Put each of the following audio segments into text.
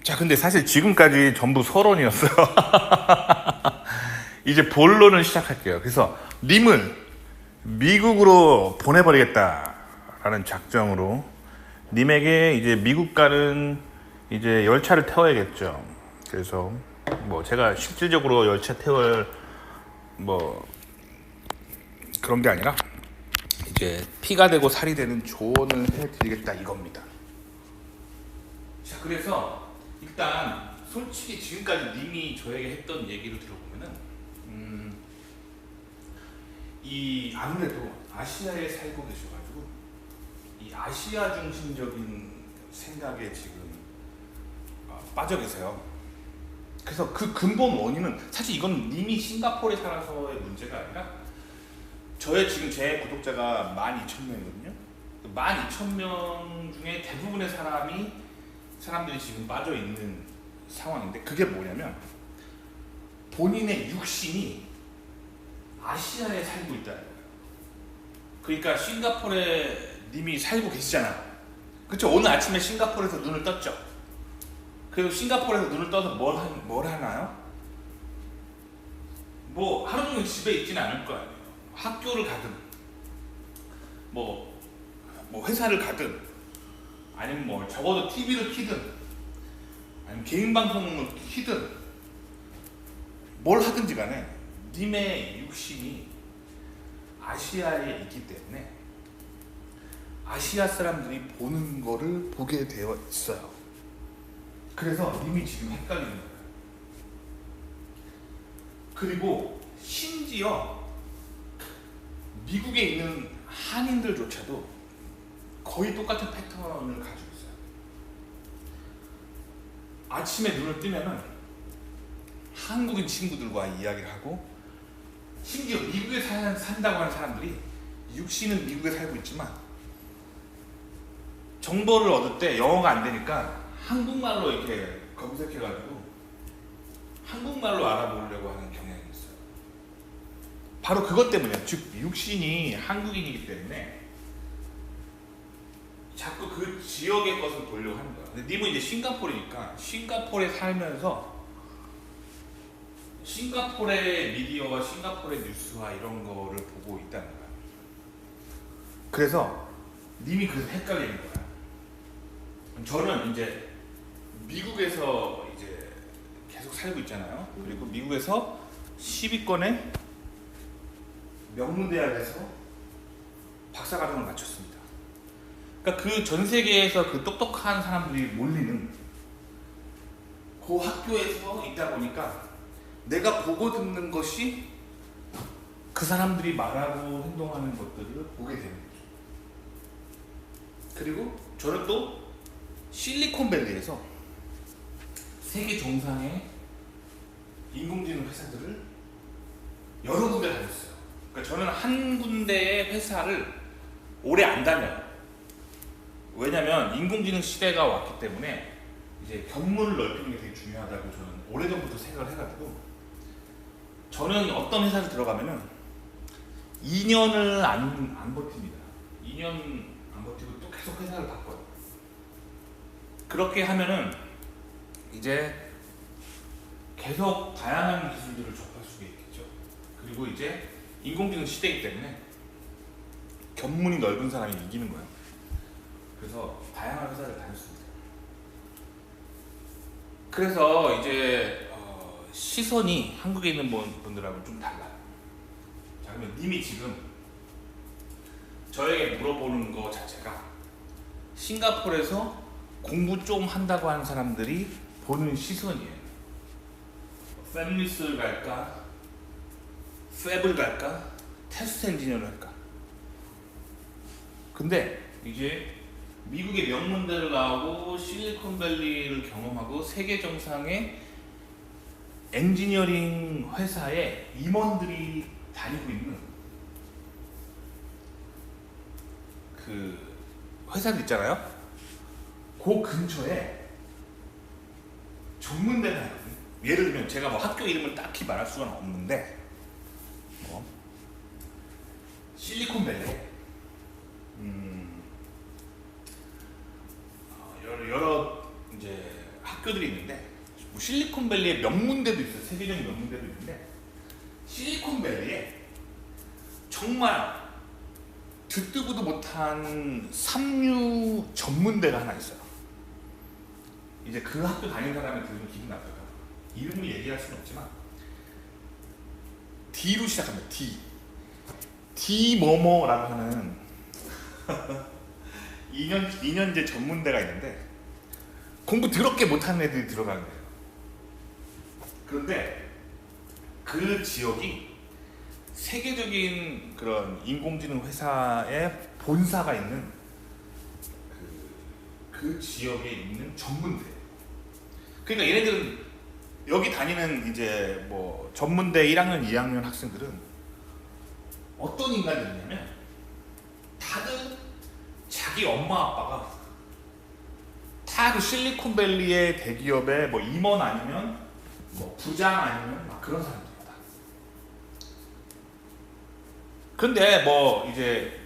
자, 근데 사실 지금까지 전부 서론이었어요. 이제 본론을 시작할게요. 그래서 님을 미국으로 보내버리겠다라는 작정으로 님에게 이제 미국 가는 이제 열차를 태워야겠죠. 그래서 뭐 제가 실질적으로 열차 태울 뭐 그런 게 아니라 이제 피가 되고 살이 되는 조언을 해드리겠다 이겁니다. 자, 그래서 일단 솔직히 지금까지 님이 저에게 했던 얘기를 들어보면은 이 아무래도 아시아에 살고 계셔가지고 이 아시아 중심적인 생각에 지금 빠져 계세요. 그래서 그 근본 원인은 사실 이건 님이 싱가포르에 살아서의 문제가 아니라 저의 지금 제 구독자가 12,000명이거든요. 12,000명 중에 대부분의 사람들이 지금 빠져 있는 상황인데, 그게 뭐냐면 본인의 육신이 아시아에 살고 있다는 거예요. 그러니까 싱가포르에 님이 살고 계시잖아. 그렇죠? 오늘 아침에 싱가포르에서 눈을 떴죠. 그리고 싱가포르에서 눈을 떠서 뭘 하나요? 뭐 하루 종일 집에 있지는 않을 거 아니에요. 학교를 가든 뭐 회사를 가든 아니면 뭐 적어도 TV를 키든 아니면 개인 방송을 키든 뭘 하든지 간에 님의 육신이 아시아에 있기 때문에 아시아 사람들이 보는 거를 보게 되어 있어요. 그래서 님이 지금 헷갈리는 거예요. 그리고 심지어 미국에 있는 한인들조차도 거의 똑같은 패턴을 가지고 있어요. 아침에 눈을 뜨면은 한국인 친구들과 이야기를 하고, 심지어 미국에 산다고 하는 사람들이 육신은 미국에 살고 있지만 정보를 얻을 때 영어가 안 되니까 한국말로 이렇게 검색해가지고 한국말로 알아보려고 하는 경향이 있어요. 바로 그것 때문에, 즉 육신이 한국인이기 때문에 자꾸 그 지역의 것을 보려고 하는 거야. 근데 님은 이제 싱가포르니까 싱가포르에 살면서 싱가포르의 미디어와 싱가포르의 뉴스와 이런 거를 보고 있다는 거야. 그래서 님이 그래서 헷갈리는 거야. 저는 이제 미국에서 이제 계속 살고 있잖아요. 그리고 미국에서 10위권의 명문대학에서 박사과정을 마쳤습니다. 그러니까 그 전 세계에서 그 똑똑한 사람들이 몰리는 그 학교에서 있다 보니까 내가 보고 듣는 것이 그 사람들이 말하고 행동하는 것들을 보게 되는 거죠. 그리고 저는 또 실리콘밸리에서 세계 정상의 인공지능 회사들을 여러 군데 다녔어요. 그러니까 저는 한 군데의 회사를 오래 안 다녀요. 왜냐면 인공지능 시대가 왔기 때문에 이제 견문을 넓히는 게 되게 중요하다고 저는 오래전부터 생각을 해가지고, 저는 어떤 회사를 들어가면은 2년을 안 버팁니다. 2년 안 버티고 또 계속 회사를 바꿔요. 그렇게 하면은 이제 계속 다양한 기술들을 접할 수가 있겠죠. 그리고 이제 인공지능 시대이기 때문에 견문이 넓은 사람이 이기는 거예요. 그래서 다양한 회사를 다녔습니다. 그래서 이제 시선이 한국에 있는 분들하고는 좀 달라요. 자, 그러면 님이 지금 저에게 물어보는 거 자체가 싱가포르에서 공부 좀 한다고 하는 사람들이 보는 시선이에요. 패밀리스를 갈까? 팹을 갈까? 테스트 엔지니어를 할까? 근데 이제 미국의 명문대를 나오고 실리콘밸리를 경험하고 세계 정상의 엔지니어링 회사에 임원들이 다니고 있는 그 회사들 있잖아요. 그 근처에 전문대가 있거든요. 예를 들면 제가 뭐 학교 이름을 딱히 말할 수는 없는데 실리콘밸리에 여러 이제 학교들이 있는데 뭐 실리콘밸리의 명문대도 있어요. 세계적인 명문대도 있는데 실리콘밸리에 정말 듣도 보도 못한 삼류 전문대가 하나 있어요. 이제 그 학교 다니는 사람이 들으면 기분 나빠요. 이름을 얘기할 수는 없지만 D로 시작합니다. D 뭐뭐라고 하는 2년제 전문대가 있는데 공부 더럽게 못하는 애들이 들어가는 거예요. 그런데 그 지역이 세계적인 그런 인공지능 회사의 본사가 있는 그 지역에 있는 전문대. 그러니까 얘네들은 여기 다니는 이제 뭐 전문대 1학년, 2학년 학생들은 어떤 인간들이냐면 다들 자기 엄마 아빠가 다 그 실리콘밸리의 대기업의 뭐 임원 아니면 뭐 부장 아니면 막 그런 사람들입니다. 근데 뭐 이제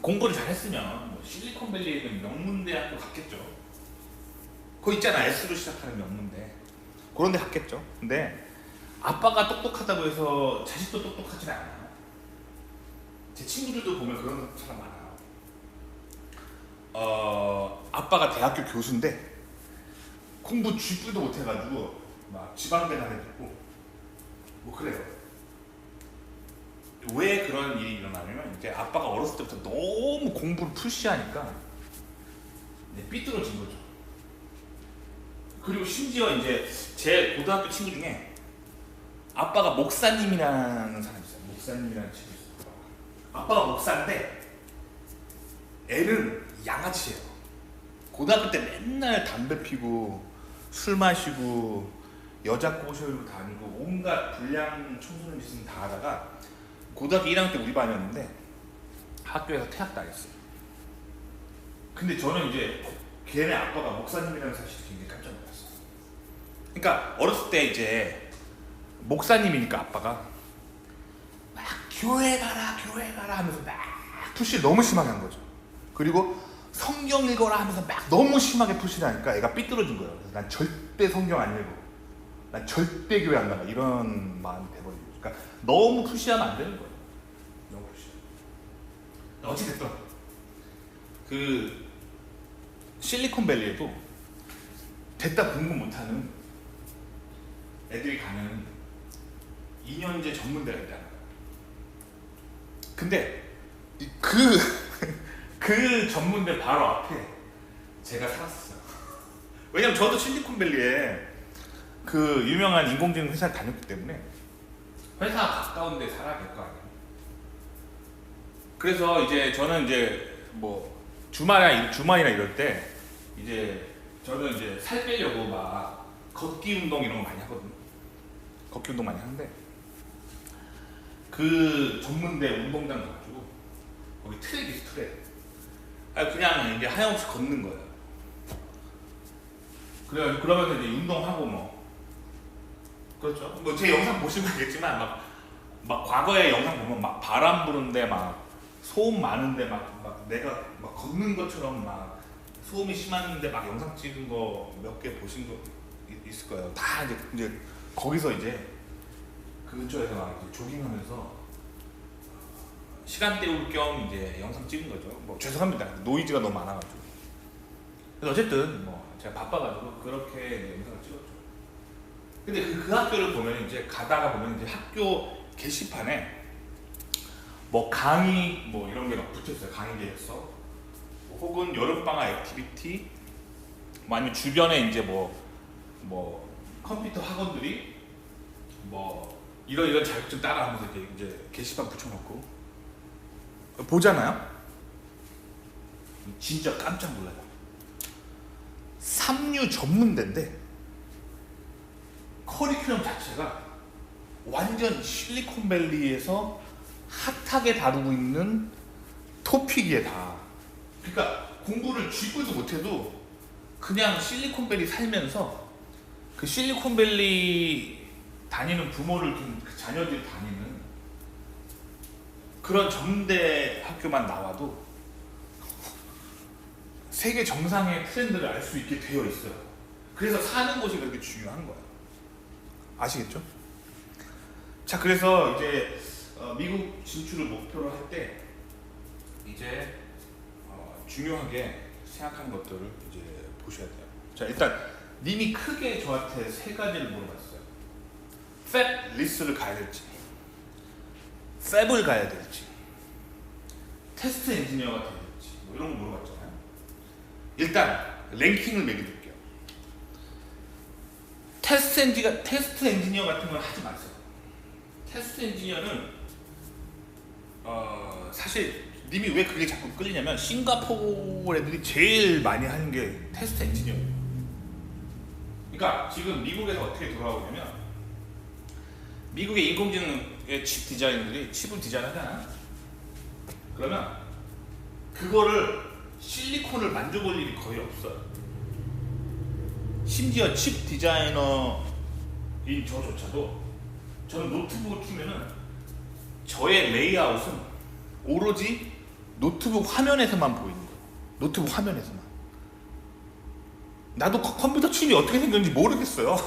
공부를 잘했으면 뭐 실리콘밸리에 있는 명문대학교 갔겠죠. 그거 있잖아, S로 시작하는 명문대. 그런 데 갔겠죠. 근데 아빠가 똑똑하다고 해서 자식도 똑똑하진 않아요. 제 친구들도 보면 그런 사람 많아요. 아빠가 대학교 교수인데 공부 쥐뿔도 못해가지고 막 지방대 다녔고 뭐 그래요. 왜 그런 일이 일어나냐면 이제 아빠가 어렸을 때부터 너무 공부를 푸시하니까 삐뚤어진 거죠. 그리고 심지어 이제 제 고등학교 친구 중에 아빠가 목사님이라는 사람이 있어요. 목사님이라는 친구 있어요. 아빠가 목사인데 애는 양아치예요. 고등학교 때 맨날 담배 피고 술 마시고 여자 꼬셔고 다니고 온갖 불량 청소년 짓은 다 하다가 고등학교 1학년 때 우리 반이었는데 학교에서 퇴학당했어요. 근데 저는 이제 걔네 아빠가 목사님이라는 사실이 굉장히 깜짝 놀랐어요. 그러니까 어렸을 때 이제 목사님이니까 아빠가 막 교회 가라 하면서 막 푸시를 너무 심하게 한 거죠. 그리고 성경 읽어라 하면서 막 너무 심하게 푸시를 하니까 애가 삐뚤어진 거예요. 그래서 난 절대 성경 안 읽어, 난 절대 교회 안 나가, 이런 마음이 돼버린 거죠. 그러니까 너무 푸시하면 안 되는 거예요. 너무 푸시. 어찌됐든 그 실리콘밸리에도 됐다 공부 못하는 애들이 가는 2년제 전문대가 있다는 거예요. 근데 그 전문대 바로 앞에 제가 살았어요. 왜냐면 저도 실리콘밸리에 그 유명한 인공지능 회사에 다녔기 때문에 회사가 가까운 데 살아야 될 거 아니에요. 그래서 이제 저는 이제 뭐 주말이나 이럴 때 이제 저는 이제 살 빼려고 막 걷기 운동 이런 거 많이 하거든요. 걷기 운동 많이 하는데 그 전문대 운동장 가가지고 거기 트랙이 있어, 트랙. 그냥 이제 하염없이 걷는 거예요. 그래, 그러면서 이제 운동하고 뭐 그렇죠. 뭐 제 영상 보시면 알겠지만 막 과거의 영상 보면 막 바람 부는데 막 소음 많은데 막 내가 막 걷는 것처럼 막 소음이 심한데 막 영상 찍은 거 몇 개 보신 거 있을 거예요. 다 이제 거기서 이제 그 근처에서 막 이제 조깅하면서 시간 때울 겸 이제 영상 찍은 거죠. 뭐 죄송합니다. 노이즈가 너무 많아가지고. 그래서 어쨌든 뭐 제가 바빠가지고 그렇게 영상을 찍었죠. 근데 그 학교를 보면 이제 가다가 보면 이제 학교 게시판에 뭐 강의 뭐 이런 게 막 붙어있어요. 강의 계획서. 혹은 여름방학 액티비티, 뭐 아니면 주변에 이제 뭐 컴퓨터 학원들이 뭐 이런 자격증 따라하면서 이제 게시판 붙여놓고 보잖아요. 진짜 깜짝 놀라요. 삼류 전문대인데 커리큘럼 자체가 완전 실리콘밸리에서 핫하게 다루고 있는 토픽이에 다. 그러니까 공부를 쥐뿔도 못해도 그냥 실리콘밸리 살면서 그 실리콘밸리 다니는 부모를 둔 그 자녀들이 다니는 그런 전문대 학교만 나와도 세계 정상의 트렌드를 알 수 있게 되어 있어요. 그래서 사는 곳이 그렇게 중요한 거예요. 아시겠죠? 자, 그래서 이제 미국 진출을 목표로 할 때 이제 중요하게 생각하는 것들을 이제 보셔야 돼요. 자, 일단 님이 크게 저한테 세 가지를 물어봤어요. 팹 리스를 가야 될지, 팹을 가야 될지, 테스트 엔지니어가 돼야 될지, 뭐 이런 거 물어봤잖아요. 일단 랭킹을 매겨줄게요. 테스트 엔지니어 같은 건 하지 마세요. 테스트 엔지니어는 사실 님이 왜 그게 자꾸 끌리냐면 싱가포르 애들이 제일 많이 하는 게 테스트 엔지니어예요. 그러니까 지금 미국에서 어떻게 돌아오냐면 미국의 인공지능의 칩 디자이너들이 칩을 디자인하잖아. 그러면 그거를 실리콘을 만져볼 일이 거의 없어요. 심지어 칩 디자이너인 저조차도 저는 노트북을 키면은 저의 레이아웃은 오로지 노트북 화면에서만 보이는 거예요. 노트북 화면에서만. 나도 컴퓨터 칩이 어떻게 생겼는지 모르겠어요.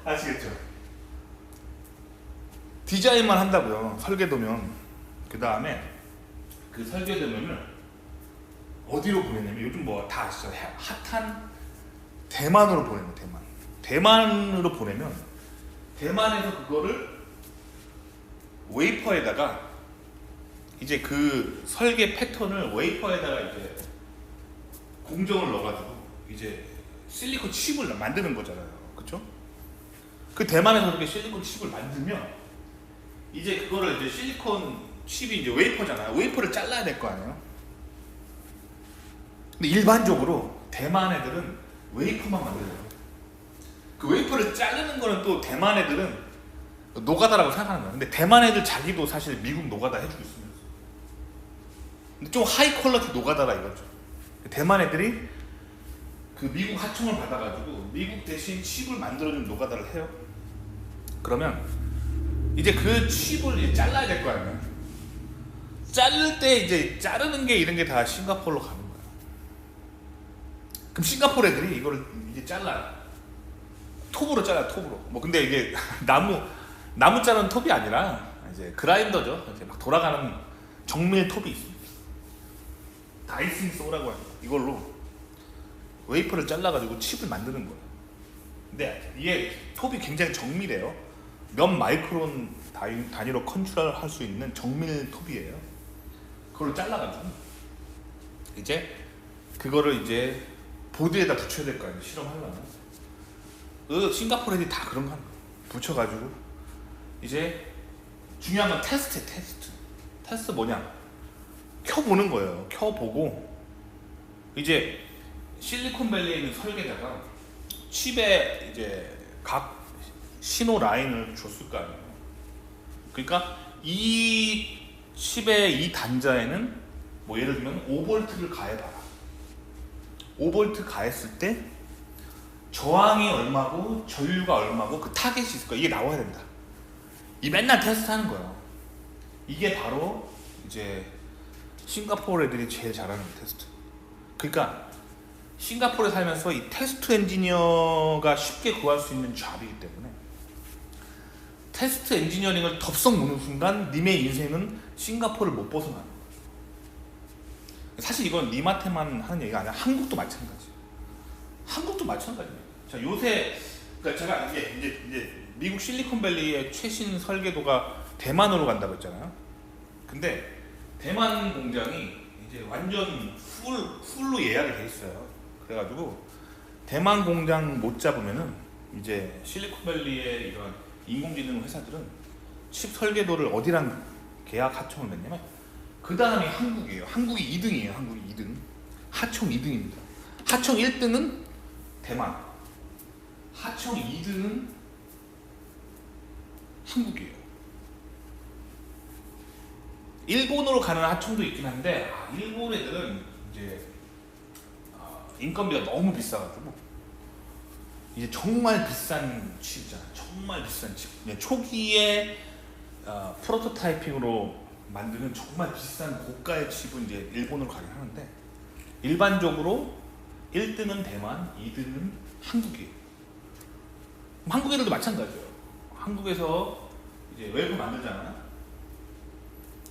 아시겠죠? 디자인만 한다고요. 설계도면. 그 다음에 그 설계도면을 어디로 보내냐면 요즘 뭐 다 아시죠? 핫한 대만으로 보내는 거예요. 대만으로 보내면 대만에서 그거를 웨이퍼에다가 이제 그 설계 패턴을 웨이퍼에다가 이제 공정을 넣어가지고 이제 실리콘 칩을 만드는 거잖아요. 그쵸? 그 대만에서 그렇게 실리콘 칩을 만들면 이제 그거를 이제 실리콘 칩이 이제 웨이퍼잖아요. 웨이퍼를 잘라야 될 거 아니에요. 근데 일반적으로 대만 애들은 웨이퍼만 만들어요. 그 웨이퍼를 자르는 거는 또 대만 애들은 노가다라고 생각하는 거예요. 근데 대만 애들 자기도 사실 미국 노가다 해주고 있습니다. 근데 좀 하이 퀄러티 노가다라 이거죠. 대만 애들이 그 미국 하청을 받아가지고 미국 대신 칩을 만들어주는 노가다를 해요. 그러면 이제 그 칩을 이제 잘라야 될 거 아니에요. 자를 때 이제 자르는 게 이런 게 다 싱가포르로 가는 거예요. 그럼 싱가포르 애들이 이거를 이제 잘라요. 톱으로 잘라요. 톱으로. 뭐 근데 이게 나무 자르는 톱이 아니라 이제 그라인더죠. 이제 막 돌아가는 정밀 톱이 있습니다. 다이슨 소라고 하죠. 이걸로 웨이퍼를 잘라가지고 칩을 만드는 거예요. 근데 이게 톱이 굉장히 정밀해요. 몇 마이크론 단위로 컨트롤할 수 있는 정밀 톱이에요. 그걸 잘라가지고 이제 그거를 이제 보드에다 붙여야 될 거 아니에요. 실험하려면. 그 싱가포르 애들이 다 그런 거 하는 거예요. 붙여가지고 이제 중요한 건 테스트 뭐냐? 켜보는 거예요. 켜보고 이제 실리콘밸리에 있는 설계자가 칩에 이제 각 신호 라인을 줬을 거 아니에요. 그러니까 이 칩의 이 단자에는 뭐 예를 들면 5V를 가해봐라. 5V 가했을 때 저항이 얼마고 전류가 얼마고 그 타겟이 있을 거야. 이게 나와야 된다. 이 맨날 테스트하는 거예요. 이게 바로 이제 싱가포르 애들이 제일 잘하는 테스트. 그러니까 싱가포르에 살면서 이 테스트 엔지니어가 쉽게 구할 수 있는 잡이기 때문에 테스트 엔지니어링을 덥석 무는 순간 님의 인생은 싱가포르를 못 벗어나는 거예요. 사실 이건 님한테만 하는 얘기가 아니라 한국도 마찬가지예요. 한국도 마찬가지입니다. 자, 요새 그러니까 제가 이제 미국 실리콘밸리의 최신 설계도가 대만으로 간다고 했잖아요. 근데 대만 공장이 이제 완전 풀로 예약이 돼 있어요. 그래가지고 대만 공장 못 잡으면은 이제 실리콘밸리의 이런 인공지능 회사들은 칩 설계도를 어디랑 계약 하청을 맺냐면 그 다음이 한국이에요. 한국이 2등이에요. 한국이 2등. 하청 2등입니다. 하청 1등은 대만. 하청 2등은 한국이에요. 일본으로 가는 하청도 있긴 한데 일본 애들은 이제 인건비가 너무 비싸가지고 이제 정말 비싼 칩이잖아요. 정말 비싼 칩. 초기에 프로토타이핑으로 만드는 정말 비싼 고가의 칩은 이제 일본으로 가긴 하는데 일반적으로 1등은 대만, 2등은 한국이에요. 한국 애들도 마찬가지예요. 한국에서 이제 웨이퍼 만들잖아요.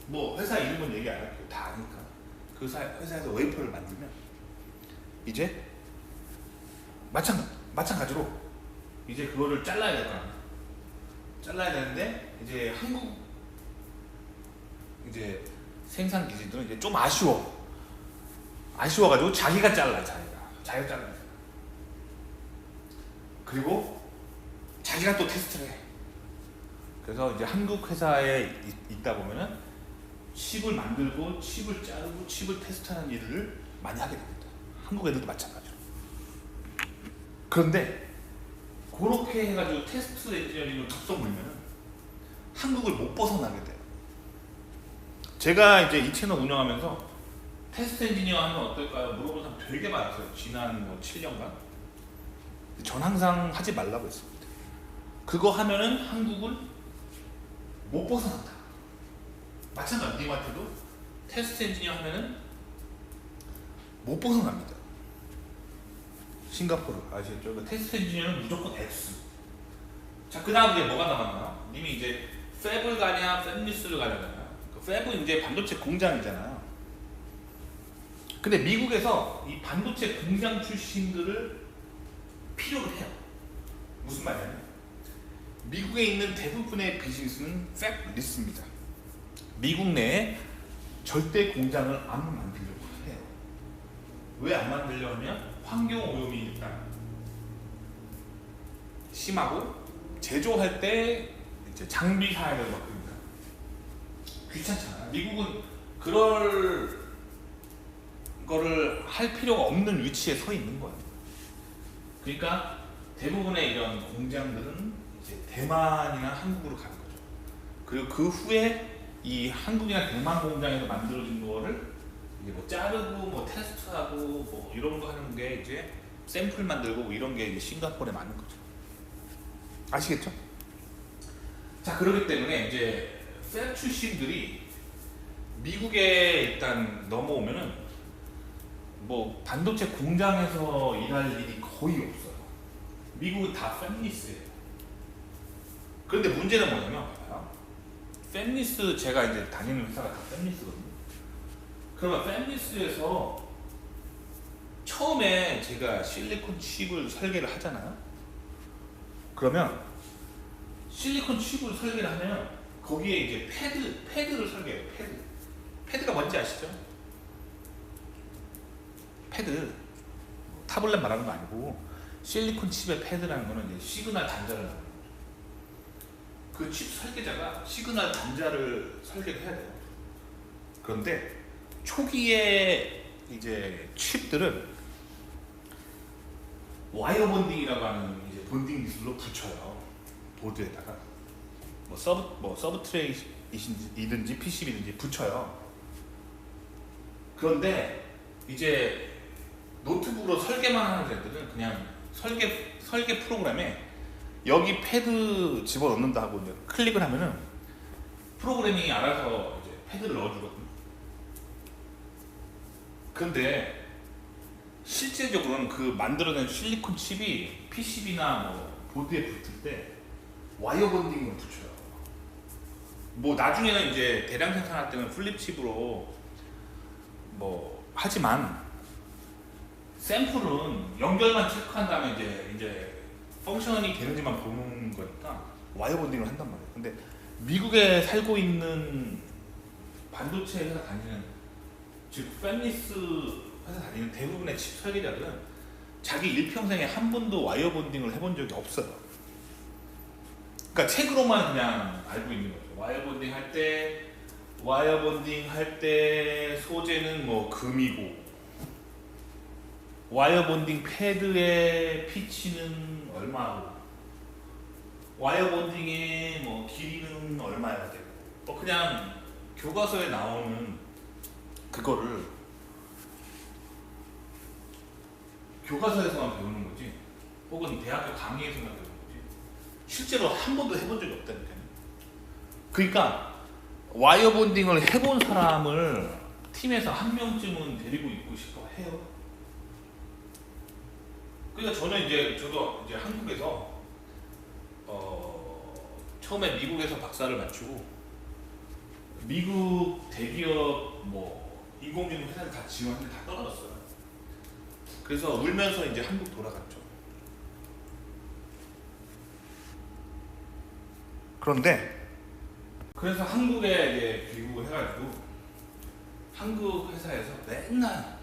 뭐 회사 이름은 얘기 안 할게요. 다 아니까. 그 회사에서 웨이퍼를 만들면 이제 마찬가지로 이제 그거를 잘라야 될 거 아니야. 잘라야 되는데 이제 한국 이제 생산 기지들은 이제 좀 아쉬워가지고 자기가 잘라요. 자기가 잘라요. 그리고 자기가 또 테스트를 해. 그래서 이제 한국 회사에 있다 보면은 칩을 만들고 칩을 자르고 칩을 테스트하는 일을 많이 하게 됩니다. 한국 애들도 마찬가지로. 그런데 그렇게 해가지고 테스트 엔지니어링을 덥석 물면은 한국을 못 벗어나게 돼요. 제가 이제 이 채널 운영하면서 테스트 엔지니어 하면 어떨까요? 물어보는 사람 되게 많았어요. 지난 7년간. 전 항상 하지 말라고 했습니다. 그거 하면은 한국을 못 벗어난다. 마찬가지 님한테도 테스트 엔지니어 하면은 못 벗어납니다. 싱가포르 아시겠죠? 그 테스트 엔지니어는 무조건 X. 자, 그 다음 이제 뭐가 남았나요? 님이 이제 팹을 가냐, 팹리스를 가냐잖아요. 그 팹은 이제 반도체 공장이잖아요. 근데 미국에서 이 반도체 공장 출신들을 필요로 해요. 무슨 말이냐면 미국에 있는 대부분의 비즈니스는 팹리스입니다. 미국 내에 절대 공장을 안 만들려고 해요. 왜 안 만들려고 하면 환경 오염이 일단 심하고 제조할 때 이제 장비 사야 되고 막 그러니까 귀찮잖아. 미국은 그럴 거를 할 필요가 없는 위치에 서 있는 거예요. 그러니까 대부분의 이런 공장들은 이제 대만이나 한국으로 가는 거죠. 그리고 그 후에 이 한국이나 대만 공장에서 만들어진 거를 이제 뭐 자르고 뭐 테스트하고 뭐 이런 거 하는 게 이제 샘플 만들고 뭐 이런 게 이제 싱가포르에 많은 거죠. 아시겠죠? 자, 그렇기 때문에 이제 팹 출신들이 미국에 일단 넘어오면은 뭐 반도체 공장에서 일할 일이 거의 없어요. 미국은 다 팹리스예요. 그런데 문제는 뭐냐면 팹리스, 제가 이제 다니는 회사가 다 팹리스거든요. 그러면 팹리스에서 처음에 제가 실리콘 칩을 설계를 하잖아요. 그러면 실리콘 칩을 설계를 하면 거기에 이제 패드를 설계해요. 패드가 뭔지 아시죠? 패드, 타블렛 말하는 거 아니고 실리콘 칩의 패드라는 거는 이제 시그널 단자를 말하는 거죠. 그 칩 설계자가 시그널 단자를 설계를 해야 돼요. 그런데 초기에 이제 칩들은 와이어 본딩이라고 하는 이제 본딩 기술로 붙여요. 보드에다가 뭐 서브트레이이든지 PCB든지 붙여요. 그런데 이제 노트북으로 설계만 하는 애들은 그냥 설계 프로그램에 여기 패드 집어넣는다 하고 이제 클릭을 하면은 프로그래밍이 알아서 이제 패드를 넣어주거든요. 그런데 실제적으로는 그 만들어낸 실리콘 칩이 PCB나 뭐 보드에 붙을 때 와이어 본딩을 붙여요. 뭐 나중에는 이제 대량 생산할 때는 플립 칩으로 뭐 하지만 샘플은 연결만 체크한 다음에 이제 펑션이 되는지만 보는 거니까 와이어 본딩을 한단 말이에요. 근데 미국에 살고 있는 반도체 회사 다니는, 즉 팹리스 회사 다니는 대부분의 칩 설계자들은 자기 일평생에 한 번도 와이어 본딩을 해본 적이 없어요. 그러니까 책으로만 그냥 알고 있는 거죠. 와이어 본딩 할 때 소재는 뭐 금이고, 와이어 본딩 패드의 피치는 얼마고, 와이어 본딩의 뭐 길이는 얼마야 되고, 뭐 그냥 교과서에 나오는 그거를 교과서에서만 배우는 거지, 혹은 대학교 강의에서만 배우는 거지, 실제로 한 번도 해본 적이 없다니까요. 그러니까 와이어 본딩을 해본 사람을 팀에서 한 명쯤은 데리고 있고 싶어 해요. 그러니까 저도 이제 한국에서 처음에 미국에서 박사를 마치고 미국 대기업 뭐 인공지능 회사를 다 지원했는데 다 떨어졌어요. 그래서 울면서 이제 한국 돌아갔죠. 그래서 한국에 이제 귀국을 해가지고 한국 회사에서 맨날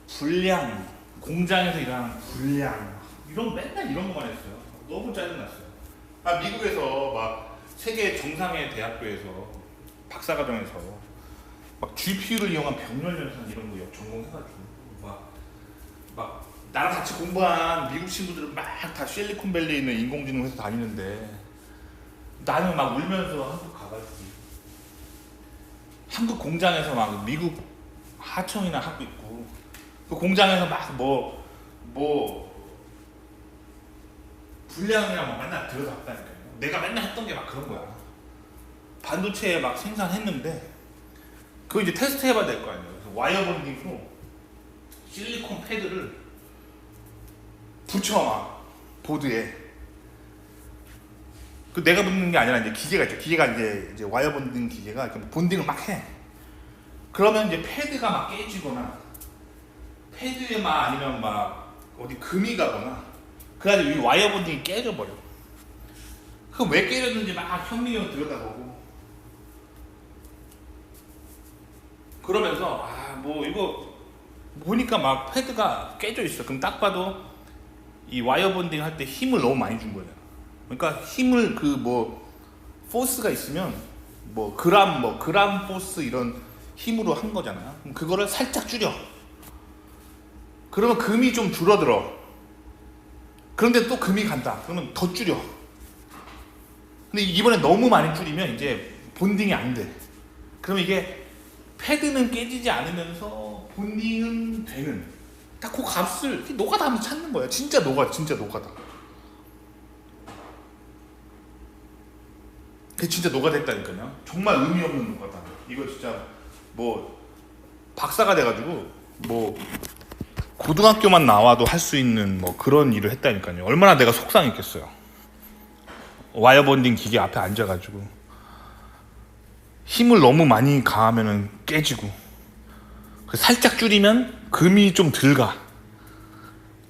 불량, 공장에서 일하는 불량 맨날 이런 거만 했어요. 너무 짜증났어요. 미국에서 막 세계 정상의 대학교에서 박사과정에서 막 GPU를 이용한 병렬연산 이런 거 전공해가지고 막 나랑 같이 공부한 미국 친구들은 막 다 실리콘밸리에 있는 인공지능 회사 다니는데 나는 막 울면서 한국 가가지고 한국 공장에서 막 미국 하청이나 하고 있고 그 공장에서 막 뭐 불량이랑 막 맨날 들여다봤다니까요. 내가 맨날 했던 게 막 그런 거야. 반도체 막 생산했는데 그거 이제 테스트 해봐야 될 거 아니에요. 그래서 와이어 본딩으로 실리콘 패드를 붙여 막 보드에. 그 내가 붙는 게 아니라 이제 기계가 있죠. 기계가 이제 와이어 본딩 기계가 이렇게 본딩을 막 해. 그러면 이제 패드가 막 깨지거나 패드에 막 아니면 막 어디 금이 가거나 그래가지고 이 와이어 본딩이 깨져버려. 그럼 왜 깨졌는지 막 현미경 들여다보고 그러면서 뭐 이거 보니까 막 패드가 깨져 있어. 그럼 딱 봐도 이 와이어 본딩 할 때 힘을 너무 많이 준 거예요. 그러니까 힘을 포스가 있으면 그람 포스 이런 힘으로 한 거잖아요. 그럼 그거를 살짝 줄여. 그러면 금이 좀 줄어들어. 그런데 또 금이 간다. 그러면 더 줄여. 근데 이번에 너무 많이 줄이면 이제 본딩이 안 돼. 그러면 이게 패드는 깨지지 않으면서 본딩은 되는. 딱 그 값을 노가다 하면서 찾는 거야. 진짜 노가다. 그게 진짜 노가다 했다니까요. 정말 의미 없는 노가다. 이거 진짜 박사가 돼가지고 고등학교만 나와도 할 수 있는 그런 일을 했다니까요. 얼마나 내가 속상했겠어요. 와이어 본딩 기계 앞에 앉아가지고 힘을 너무 많이 가하면은 깨지고 살짝 줄이면 금이 좀 덜 가.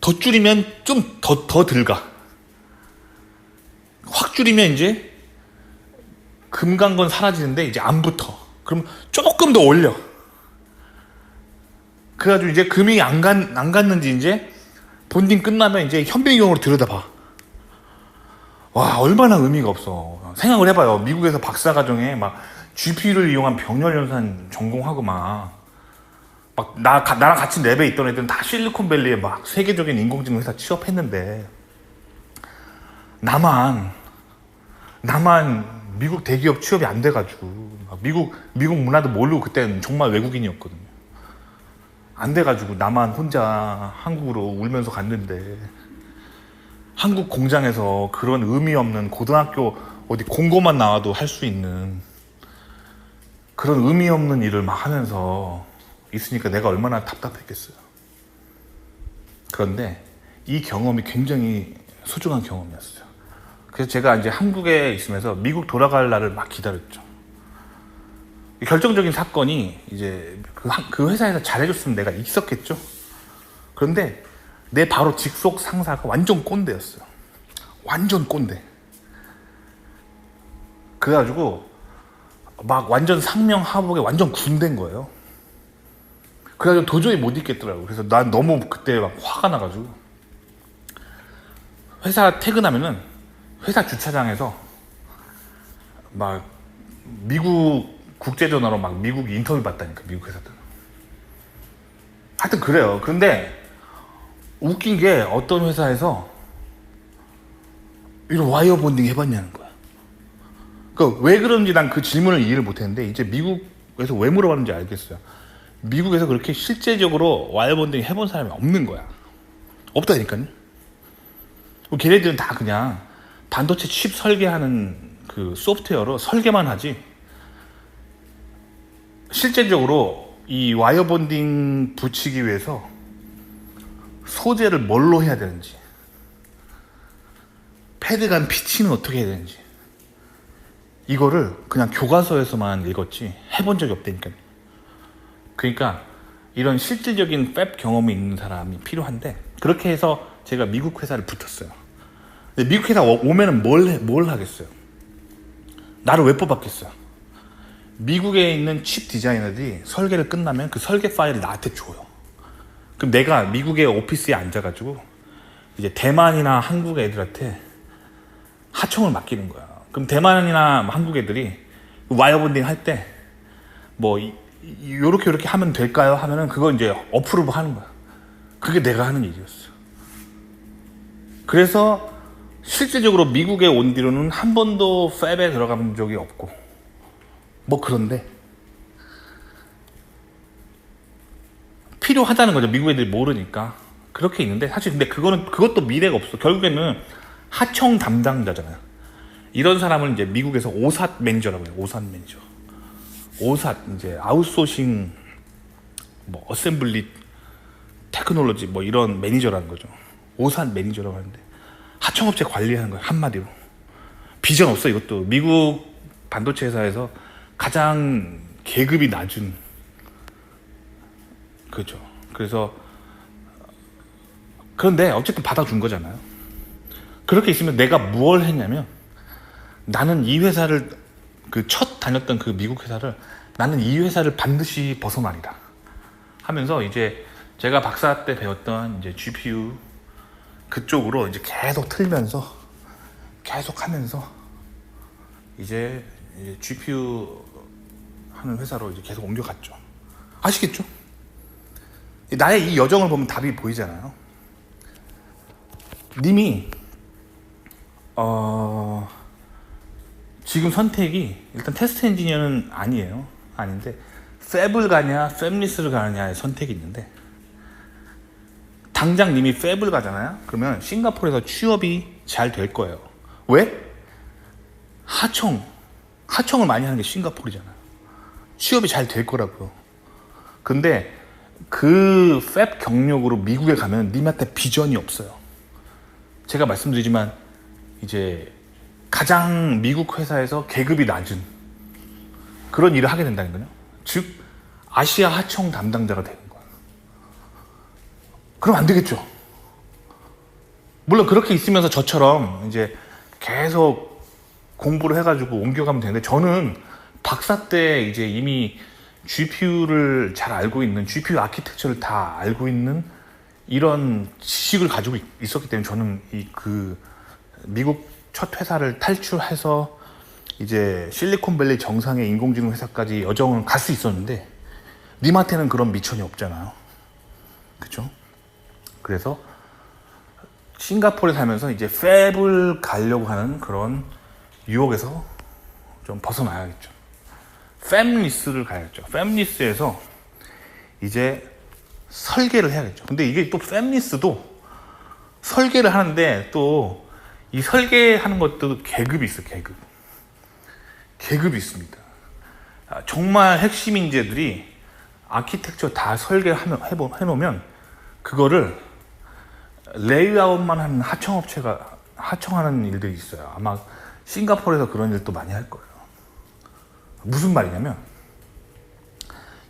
더 줄이면 좀 더 덜 가. 확 줄이면 이제 금 간 건 사라지는데 이제 안 붙어. 그럼 조금 더 올려. 그래가지고 이제 금이 안 갔는지 이제 본딩 끝나면 이제 현미경으로 들여다봐. 와, 얼마나 의미가 없어. 생각을 해봐요. 미국에서 박사과정에 막 GPU를 이용한 병렬연산 전공하고 나랑 같이 랩에 있던 애들은 다 실리콘밸리에 막 세계적인 인공지능 회사 취업했는데 나만 미국 대기업 취업이 안 돼가지고 미국 문화도 모르고 그때는 정말 외국인이었거든요. 안 돼가지고 나만 혼자 한국으로 울면서 갔는데 한국 공장에서 그런 의미 없는 고등학교 어디 공고만 나와도 할 수 있는 그런 의미 없는 일을 막 하면서 있으니까 내가 얼마나 답답했겠어요. 그런데 이 경험이 굉장히 소중한 경험이었어요. 그래서 제가 이제 한국에 있으면서 미국 돌아갈 날을 막 기다렸죠. 결정적인 사건이 이제 그 회사에서 잘해줬으면 내가 있었겠죠. 그런데 내 바로 직속 상사가 완전 꼰대였어요. 완전 꼰대. 그래가지고 막 완전 상명하복에 완전 군대인 거예요. 그래가지고 도저히 못 있겠더라고. 그래서 난 너무 그때 막 화가 나가지고 회사 퇴근하면은 회사 주차장에서 막 미국 국제전화로 막 미국 인터뷰 받다니까. 미국 회사들. 하여튼 그래요. 그런데 웃긴 게 어떤 회사에서 이런 와이어 본딩 해봤냐는 거야. 왜 그런지 난 그 질문을 이해를 못했는데 이제 미국에서 왜 물어봤는지 알겠어요. 미국에서 그렇게 실제적으로 와이어 본딩 해본 사람이 없는 거야. 없다니까요. 걔네들은 다 그냥 반도체 칩 설계하는 그 소프트웨어로 설계만 하지 실제적으로 이 와이어 본딩 붙이기 위해서 소재를 뭘로 해야 되는지, 패드 간 피치는 어떻게 해야 되는지, 이거를 그냥 교과서에서만 읽었지 해본 적이 없다니까요. 그러니까 이런 실질적인 팹 경험이 있는 사람이 필요한데, 그렇게 해서 제가 미국 회사를 붙었어요. 근데 미국 회사 오면은 뭘 하겠어요? 나를 왜 뽑았겠어요? 미국에 있는 칩 디자이너들이 설계를 끝나면 그 설계 파일을 나한테 줘요. 그럼 내가 미국의 오피스에 앉아가지고 이제 대만이나 한국 애들한테 하청을 맡기는 거야. 그럼 대만이나 한국 애들이 와이어본딩 할 때 뭐 요렇게 하면 될까요? 하면은 그거 이제 어프로브 하는 거야. 그게 내가 하는 일이었어. 그래서 실질적으로 미국에 온 뒤로는 한 번도 팹에 들어간 적이 없고, 뭐 그런데 필요하다는 거죠. 미국 애들이 모르니까. 그렇게 있는데, 사실 근데 그것도 미래가 없어. 결국에는 하청 담당자잖아요. 이런 사람을 이제 미국에서 오삿 매니저라고 해요. 오삿 매니저. 오삿, 이제 아웃소싱, 뭐 어셈블리 테크놀로지 뭐 이런 매니저라는 거죠. 오삿 매니저라고 하는데, 하청업체 관리하는 거예요. 한마디로. 비전 없어. 이것도 미국 반도체 회사에서 가장 계급이 낮은, 그렇죠. 그래서 그런데 어쨌든 받아준 거잖아요. 그렇게 있으면 내가 뭘 했냐면, 나는 이 회사를, 그 첫 다녔던 그 미국 회사를, 나는 이 회사를 반드시 벗어나리라 하면서, 이제 제가 박사 때 배웠던 이제 GPU 그쪽으로 이제 계속 틀면서 계속 하면서 이제 GPU 하는 회사로 이제 계속 옮겨갔죠. 아시겠죠? 나의 이 여정을 보면 답이 보이잖아요. 님이 지금 선택이 일단 테스트 엔지니어는 아닌데 팹을 가냐 팹리스를 가느냐의 선택이 있는데, 당장 님이 팹을 가잖아요. 그러면 싱가포르에서 취업이 잘 될 거예요. 왜? 하청을 많이 하는 게 싱가포르잖아요. 취업이 잘 될 거라고요. 근데 그 팹 경력으로 미국에 가면 님한테 비전이 없어요. 제가 말씀드리지만 이제 가장 미국 회사에서 계급이 낮은 그런 일을 하게 된다는 거예요. 즉 아시아 하청 담당자가 되는 거예요. 그럼 안 되겠죠. 물론 그렇게 있으면서 저처럼 이제 계속 공부를 해가지고 옮겨가면 되는데, 저는 박사 때 이제 이미 GPU를 잘 알고 있는, GPU 아키텍처를 다 알고 있는 이런 지식을 가지고 있었기 때문에, 저는 그 미국 첫 회사를 탈출해서 이제 실리콘밸리 정상의 인공지능 회사까지 여정을 갈 수 있었는데, 님한테는 그런 미천이 없잖아요. 그쵸? 그래서 싱가포르에 살면서 이제 팹을 가려고 하는 그런 유혹에서 좀 벗어나야겠죠. 팹리스를 가야겠죠. 팹리스에서 이제 설계를 해야겠죠. 근데 이게 또 팹리스도 설계를 하는데, 또 이 설계하는 것도 계급이 있어요. 계급이 있습니다. 정말 핵심 인재들이 아키텍처 다 설계해놓으면 그거를 레이아웃만 하는 하청업체가 하청하는 일들이 있어요. 아마 싱가포르에서 그런 일도 많이 할 거예요. 무슨 말이냐면,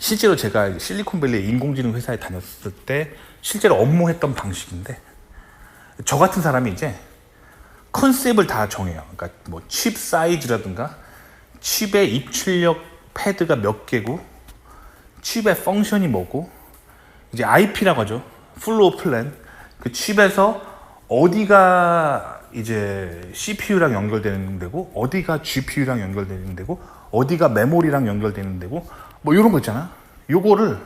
실제로 제가 실리콘밸리 인공지능 회사에 다녔을 때 실제로 업무했던 방식인데, 저 같은 사람이 이제 컨셉을 다 정해요. 그러니까 뭐 칩 사이즈라든가 칩의 입출력 패드가 몇 개고 칩의 펑션이 뭐고, 이제 IP라고 하죠. 플로우 플랜. 그 칩에서 어디가 이제 CPU랑 연결되는 데고, 어디가 GPU랑 연결되는 데고, 어디가 메모리랑 연결되는 데고, 뭐 이런 거 있잖아. 요거를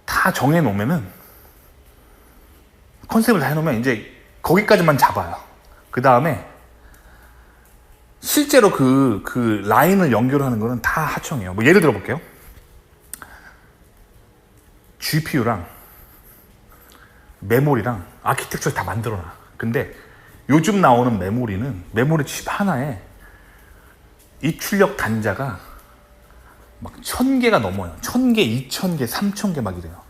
다 정해 놓으면은, 컨셉을 다 해놓으면 이제 거기까지만 잡아요. 그 다음에 실제로 그 라인을 연결하는 거는 다 하청이에요. 뭐 예를 들어 볼게요. GPU랑 메모리랑 아키텍처를 다 만들어놔. 근데 요즘 나오는 메모리 칩 하나에 입출력 단자가 막 1000개가 넘어요. 1000개, 2000개, 3000개 막 이래요.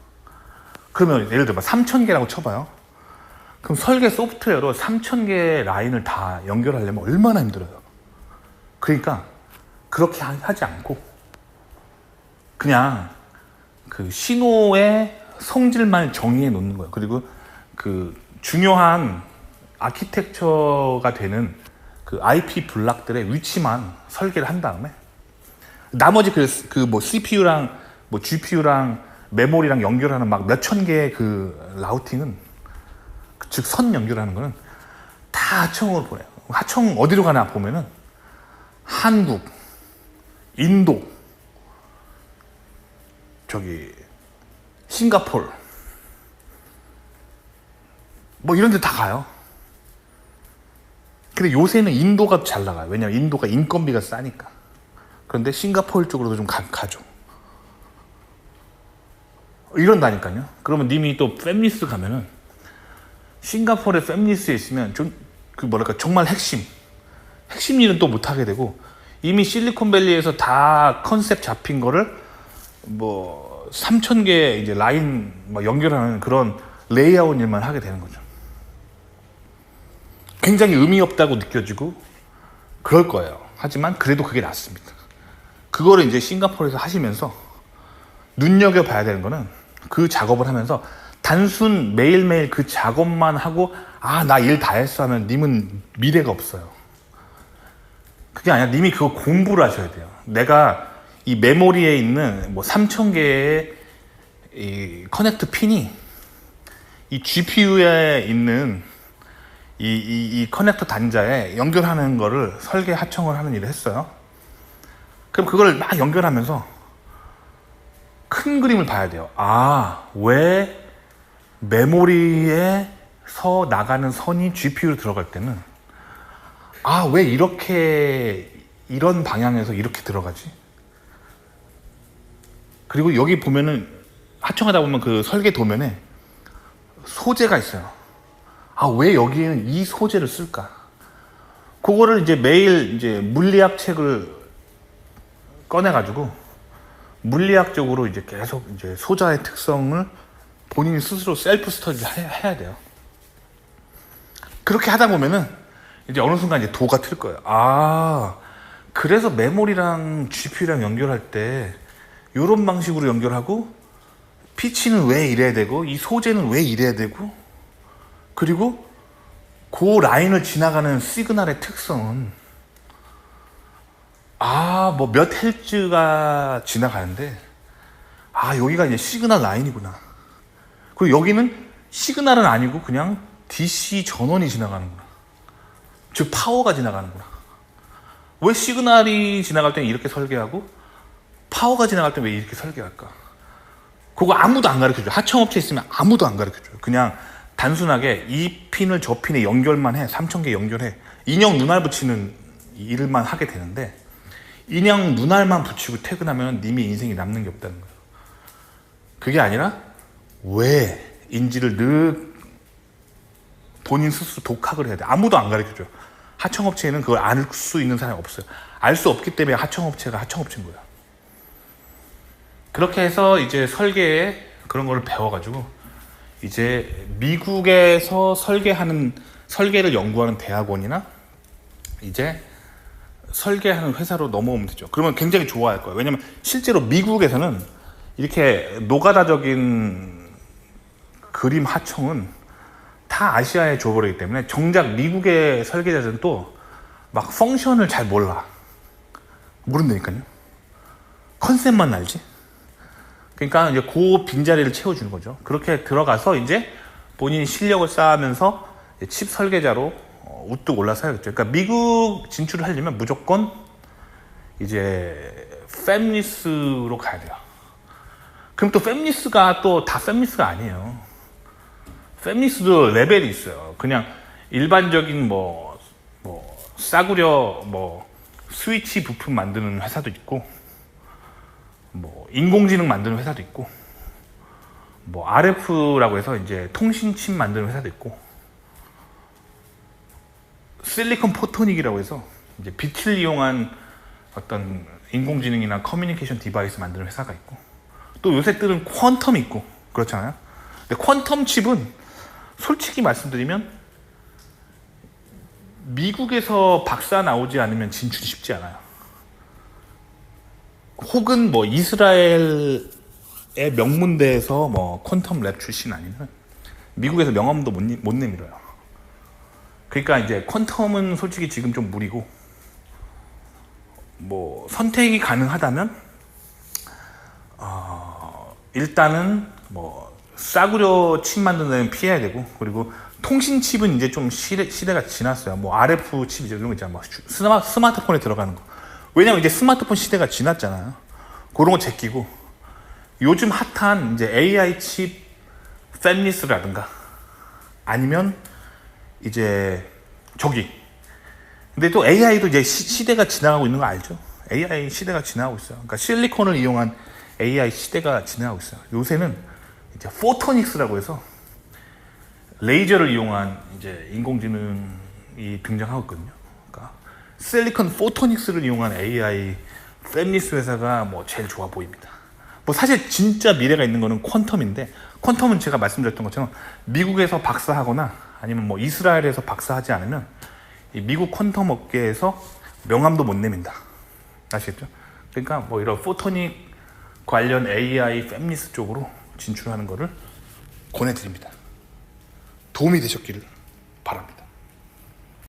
그러면 예를 들어 3,000개라고 쳐봐요. 그럼 설계 소프트웨어로 3,000개의 라인을 다 연결하려면 얼마나 힘들어요. 그러니까 그렇게 하지 않고 그냥 그 신호의 성질만 정의해 놓는 거예요. 그리고 그 중요한 아키텍처가 되는 그 IP 블락들의 위치만 설계를 한 다음에 나머지 그 뭐 CPU랑 뭐 GPU랑 메모리랑 연결하는 막 몇천 개의 그 라우팅은, 즉 선 연결하는 거는 다 하청으로 보내요. 하청 어디로 가나 보면은 한국, 인도, 저기 싱가포르 뭐 이런 데 다 가요. 근데 요새는 인도가 잘 나가요. 왜냐면 인도가 인건비가 싸니까. 그런데 싱가포르 쪽으로도 좀 가죠. 이런다니까요. 그러면 님이 또 팹리스 가면은 싱가포르의 팹리스에 있으면 좀 그 뭐랄까 정말 핵심 일은 또 못하게 되고, 이미 실리콘밸리에서 다 컨셉 잡힌 거를 뭐 3,000개 이제 라인 막 연결하는 그런 레이아웃 일만 하게 되는 거죠. 굉장히 의미 없다고 느껴지고 그럴 거예요. 하지만 그래도 그게 낫습니다. 그거를 이제 싱가포르에서 하시면서 눈여겨봐야 되는 거는 그 작업을 하면서 단순 매일매일 그 작업만 하고 아, 나 일 다 했어 하면 님은 미래가 없어요. 그게 아니라 님이 그거 공부를 하셔야 돼요. 내가 이 메모리에 있는 뭐 3,000개의 이 커넥트 핀이 이 GPU에 있는 이 커넥터 단자에 연결하는 거를 설계 하청을 하는 일을 했어요. 그럼 그걸 막 연결하면서 큰 그림을 봐야 돼요. 아, 왜 메모리에서 나가는 선이 GPU로 들어갈 때는 아, 왜 이렇게 이런 방향에서 이렇게 들어가지? 그리고 여기 보면은 하청하다 보면 그 설계 도면에 소재가 있어요. 아, 왜 여기에는 이 소재를 쓸까? 그거를 이제 매일 이제 물리학 책을 꺼내가지고 물리학적으로 이제 계속 이제 소자의 특성을 본인이 스스로 셀프 스터디를 해야 돼요. 그렇게 하다 보면은 이제 어느 순간 이제 도가 틀 거예요. 아, 그래서 메모리랑 GPU랑 연결할 때 이런 방식으로 연결하고 피치는 왜 이래야 되고 이 소재는 왜 이래야 되고 그리고 그 라인을 지나가는 시그널의 특성은 아, 뭐 몇 헬츠가 지나가는데 아, 여기가 이제 시그널 라인이구나. 그리고 여기는 시그널은 아니고 그냥 DC 전원이 지나가는구나. 즉 파워가 지나가는구나. 왜 시그널이 지나갈 때는 이렇게 설계하고 파워가 지나갈 때는 왜 이렇게 설계할까? 그거 아무도 안 가르쳐줘요. 하청업체 있으면 아무도 안 가르쳐줘요. 그냥 단순하게 이 핀을 저 핀에 연결만 해. 3,000개 연결해. 인형 눈알 붙이는 일만 하게 되는데 인형 눈알만 붙이고 퇴근하면 님의 인생이 남는 게 없다는 거예요. 그게 아니라 왜 인지를 늘 본인 스스로 독학을 해야 돼. 아무도 안 가르쳐줘요. 하청업체에는 그걸 알 수 있는 사람이 없어요. 알 수 없기 때문에 하청업체가 하청업체인 거예요. 그렇게 해서 이제 설계에 그런 거를 배워가지고 이제 미국에서 설계를 연구하는 대학원이나 이제 설계하는 회사로 넘어오면 되죠. 그러면 굉장히 좋아할 거예요. 왜냐면 실제로 미국에서는 이렇게 노가다적인 그림 하청은 다 아시아에 줘버리기 때문에 정작 미국의 설계자들은 또 막 펑션을 잘 모른다니까요. 컨셉만 알지. 그러니까 이제 그 빈자리를 채워주는 거죠. 그렇게 들어가서 이제 본인이 실력을 쌓으면서 칩 설계자로 우뚝 올라서야겠죠. 그러니까 미국 진출을 하려면 무조건 이제 팹리스로 가야 돼요. 그럼 또 팹리스가 또 다 팹리스가 아니에요. 팹리스도 레벨이 있어요. 그냥 일반적인 뭐 싸구려 스위치 부품 만드는 회사도 있고 뭐 인공지능 만드는 회사도 있고 뭐 RF라고 해서 이제 통신칩 만드는 회사도 있고 실리콘 포토닉이라고 해서 이제 빛을 이용한 어떤 인공지능이나 커뮤니케이션 디바이스 만드는 회사가 있고 또 요새 뜨는 퀀텀이 있고 그렇잖아요. 근데 퀀텀 칩은 솔직히 말씀드리면 미국에서 박사 나오지 않으면 진출이 쉽지 않아요. 혹은 뭐 이스라엘의 명문대에서 뭐 퀀텀 랩 출신 아니면 미국에서 명함도 못 내밀어요. 그러니까 이제 퀀텀은 솔직히 지금 좀 무리고, 뭐 선택이 가능하다면 일단은 뭐 싸구려 칩 만드는 데는 피해야 되고, 그리고 통신 칩은 이제 좀 시대가 지났어요. 뭐 RF 칩 이런 거 있잖아요. 뭐 스마트폰에 들어가는 거. 왜냐면 이제 스마트폰 시대가 지났잖아요. 그런 거 제끼고, 요즘 핫한 이제 AI 칩 팹리스라든가 아니면 이제 저기, 근데 또 AI도 이제 시대가 지나가고 있는 거 알죠? AI 시대가 지나가고 있어요. 그러니까 실리콘을 이용한 AI 시대가 지나가고 있어요. 요새는 이제 포토닉스라고 해서 레이저를 이용한 이제 인공지능이 등장하고 있거든요. 그러니까 실리콘 포토닉스를 이용한 AI 팹리스 회사가 뭐 제일 좋아 보입니다. 뭐 사실 진짜 미래가 있는 거는 퀀텀인데, 퀀텀은 제가 말씀드렸던 것처럼 미국에서 박사하거나 아니면 뭐 이스라엘에서 박사하지 않으면 이 미국 퀀텀 업계에서 명함도 못 내민다. 아시겠죠? 그러니까 뭐 이런 포토닉 관련 AI 팹리스 쪽으로 진출하는 거를 권해드립니다. 도움이 되셨기를 바랍니다.